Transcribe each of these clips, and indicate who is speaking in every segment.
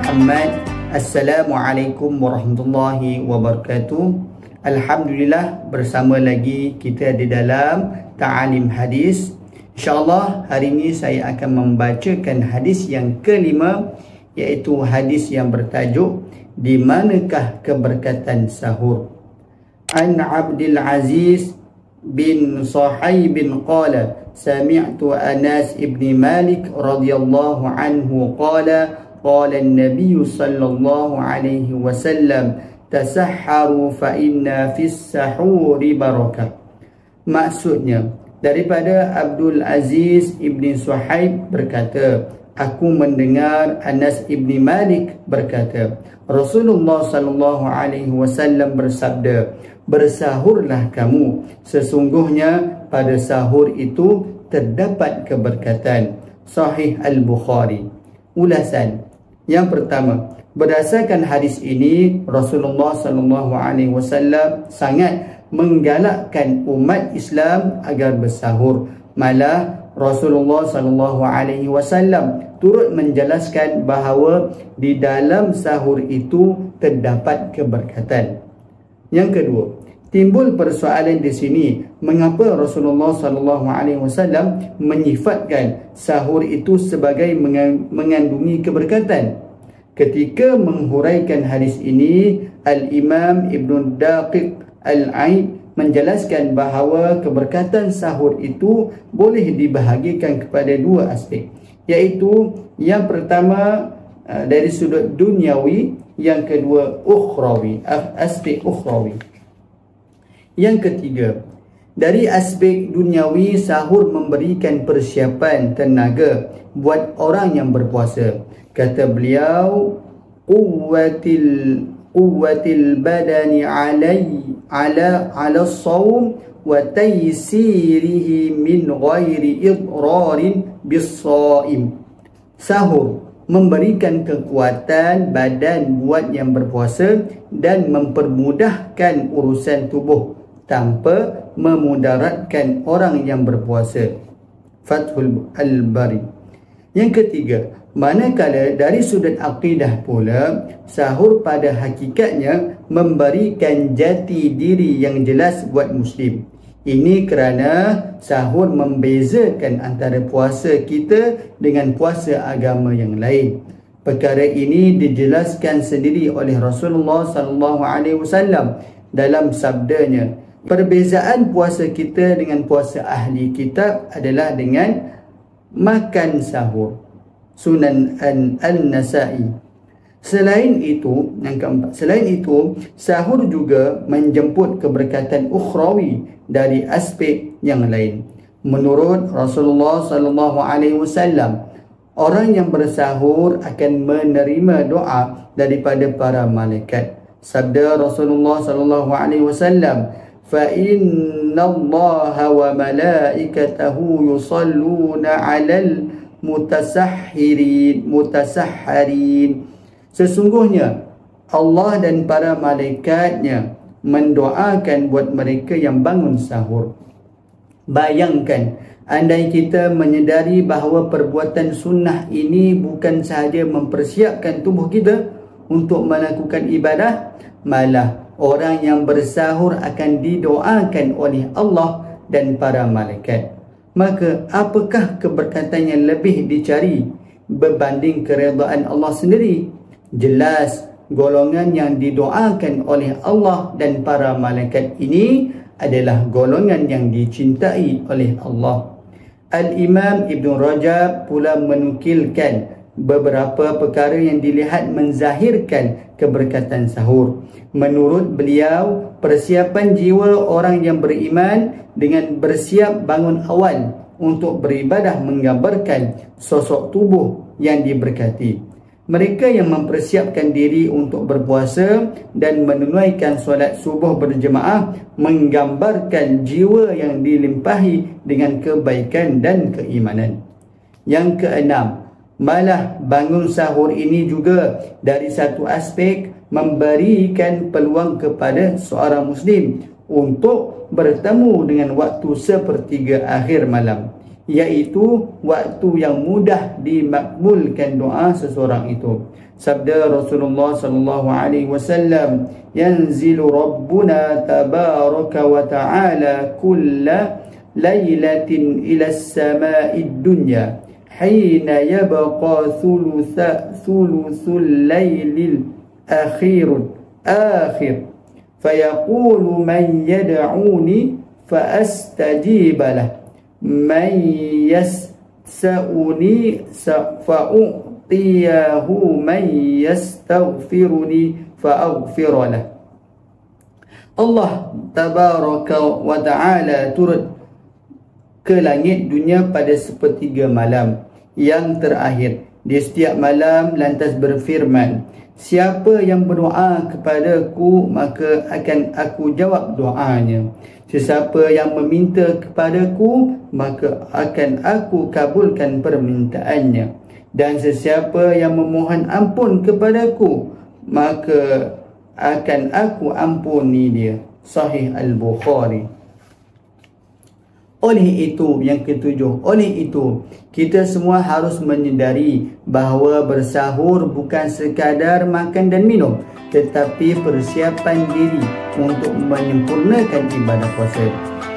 Speaker 1: Muhammad. Assalamualaikum warahmatullahi wabarakatuh. Alhamdulillah, bersama lagi kita di dalam Ta'alim Hadis. InsyaAllah hari ini saya akan membacakan hadis yang kelima, iaitu hadis yang bertajuk Di manakah keberkatan sahur? An Abdul Aziz bin Sahib qala sami'tu Anas ibn Malik radhiyallahu anhu qala qala an-nabiy sallallahu alaihi wasallam tasahharu fa inna fis sahuri barakah. Maksudnya, daripada Abdul Aziz ibn Sahib berkata, aku mendengar Anas ibn Malik berkata, Rasulullah sallallahu alaihi wasallam bersabda, bersahurlah kamu, sesungguhnya pada sahur itu terdapat keberkatan. Sahih Al-Bukhari. Ulasan. Yang pertama, berdasarkan hadis ini, Rasulullah sallallahu alaihi wasallam sangat menggalakkan umat Islam agar bersahur. Malah Rasulullah sallallahu alaihi wasallam turut menjelaskan bahawa di dalam sahur itu terdapat keberkatan. Yang kedua, timbul persoalan di sini, mengapa Rasulullah sallallahu alaihi wasallam menyifatkan sahur itu sebagai mengandungi keberkatan? Ketika menghuraikan hadis ini, Al-Imam Ibn Daqiq Al-Aid menjelaskan bahawa keberkatan sahur itu boleh dibahagikan kepada dua aspek, iaitu yang pertama dari sudut duniawi, yang kedua ukhrawi, aspek ukhrawi. Yang ketiga, dari aspek duniawi, sahur memberikan persiapan tenaga buat orang yang berpuasa. Kata beliau, quwwatil badani ala shaum wa taysirihi min ghairi idrarin bis-shaim. Sahur memberikan kekuatan badan buat yang berpuasa dan mempermudahkan urusan tubuh tanpa memudaratkan orang yang berpuasa. Fathul Al-Bari. Yang ketiga, manakala dari sudut akidah pula, sahur pada hakikatnya memberikan jati diri yang jelas buat Muslim. Ini kerana sahur membezakan antara puasa kita dengan puasa agama yang lain. Perkara ini dijelaskan sendiri oleh Rasulullah sallallahu alaihi wasallam dalam sabdanya, perbezaan puasa kita dengan puasa ahli kitab adalah dengan makan sahur. Sunan An-Nasa'i. Selain itu, yang keempat, selain itu, sahur juga menjemput keberkatan ukhrawi dari aspek yang lain. Menurut Rasulullah sallallahu alaihi wasallam, orang yang bersahur akan menerima doa daripada para malaikat. Sabda Rasulullah sallallahu alaihi wasallam, fa innallaha wa malaikatahu yusalluna 'alal mutasahhirin. Sesungguhnya Allah dan para malaikatnya mendoakan buat mereka yang bangun sahur. Bayangkan, andai kita menyedari bahawa perbuatan sunnah ini bukan sahaja mempersiapkan tubuh kita untuk melakukan ibadah, malah orang yang bersahur akan didoakan oleh Allah dan para malaikat. Maka apakah keberkatan yang lebih dicari berbanding keredaan Allah sendiri? Jelas, golongan yang didoakan oleh Allah dan para malaikat ini adalah golongan yang dicintai oleh Allah. Al-Imam Ibn Rajab pula menukilkan beberapa perkara yang dilihat menzahirkan keberkatan sahur. Menurut beliau, persiapan jiwa orang yang beriman dengan bersiap bangun awal untuk beribadah menggambarkan sosok tubuh yang diberkati. Mereka yang mempersiapkan diri untuk berpuasa dan menunaikan solat subuh berjemaah menggambarkan jiwa yang dilimpahi dengan kebaikan dan keimanan. Yang keenam, malah bangun sahur ini juga dari satu aspek memberikan peluang kepada seorang Muslim untuk bertemu dengan waktu sepertiga akhir malam. iaitu waktu yang mudah dimakbulkan doa seseorang itu. Sabda Rasulullah sallallahu alaihi wasallam, yanzilu rabbuna tabaraka wa ta'ala kulla lailatin ila as-sama'id dunya hina yabqa thuluthul lailil akhir fayaqulu man yad'uni fa astajib lah, man yas'uni fa'utiyahu, man yastaghfiruni fa'aghfir lah. Allah tabaraka wa ta'ala turut ke langit dunia pada sepertiga malam yang terakhir. Di setiap malam lantas berfirman, siapa yang berdoa kepadaku maka akan aku jawab doanya. Sesiapa yang meminta kepadaku maka akan aku kabulkan permintaannya. Dan sesiapa yang memohon ampun kepadaku maka akan aku ampuni dia. Sahih Al-Bukhari. Oleh itu, yang ketujuh, oleh itu kita semua harus menyedari bahawa bersahur bukan sekadar makan dan minum, tetapi persiapan diri untuk menyempurnakan ibadah puasa.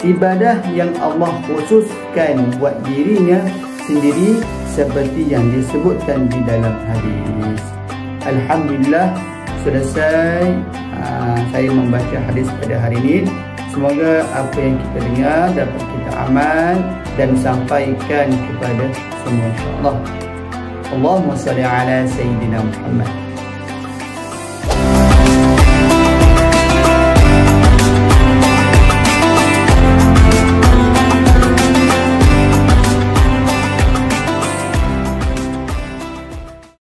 Speaker 1: Ibadah yang Allah khususkan buat dirinya sendiri seperti yang disebutkan di dalam hadis. Alhamdulillah, selesai saya membaca hadis pada hari ini. Semoga apa yang kita dengar dapat kita amal dan sampaikan kepada semua, insya-Allah. Allahumma salli ala Sayyidina Muhammad.